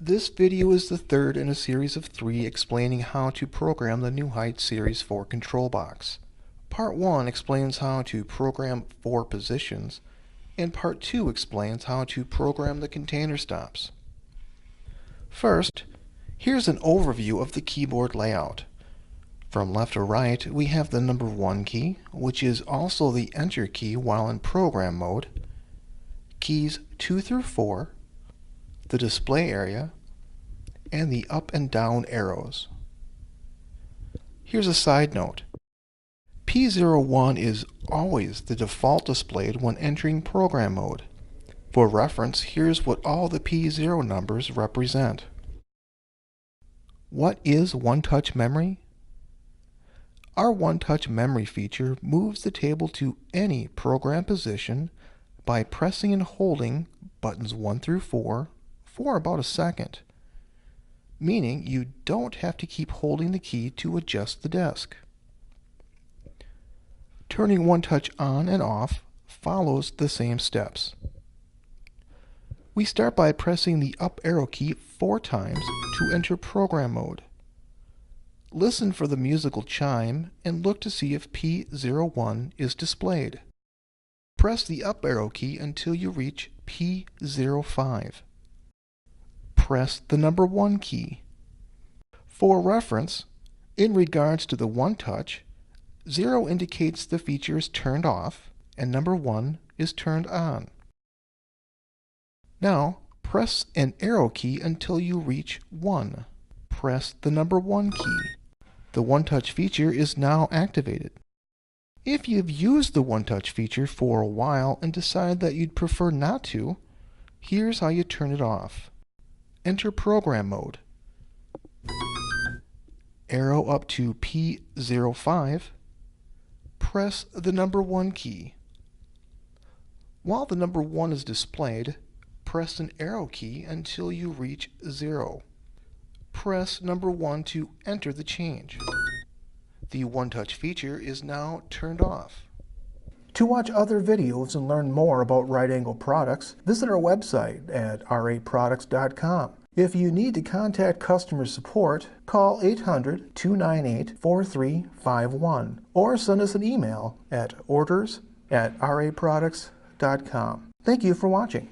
This video is the third in a series of 3 explaining how to program the NewHeights series 4 control box. Part 1 explains how to program 4 positions, and Part 2 explains how to program the container stops. First, here's an overview of the keyboard layout. From left to right, we have the number 1 key, which is also the Enter key while in program mode, keys 2 through 4, the display area, and the up and down arrows. Here's a side note. P01 is always the default displayed when entering program mode. For reference, here's what all the P0 numbers represent. What is one-touch memory? Our one-touch memory feature moves the table to any program position by pressing and holding buttons 1 through 4 for about a second, meaning you don't have to keep holding the key to adjust the desk. Turning one-touch on and off follows the same steps. We start by pressing the up arrow key 4 times to enter program mode. Listen for the musical chime and look to see if P01 is displayed. Press the up arrow key until you reach P05. Press the number 1 key. For reference, in regards to the one-touch, 0 indicates the feature is turned off and number 1 is turned on. Now, press an arrow key until you reach 1. Press the number 1 key. The one-touch feature is now activated. If you've used the one-touch feature for a while and decide that you'd prefer not to, here's how you turn it off. Enter program mode. Arrow up to P05. Press the number 1 key. While the number 1 is displayed, press an arrow key until you reach 0. Press number 1 to enter the change. The one-touch feature is now turned off. To watch other videos and learn more about RightAngle products, visit our website at r8products.com. If you need to contact customer support, call 800-298-4351 or send us an email at orders@r8products.com. Thank you for watching.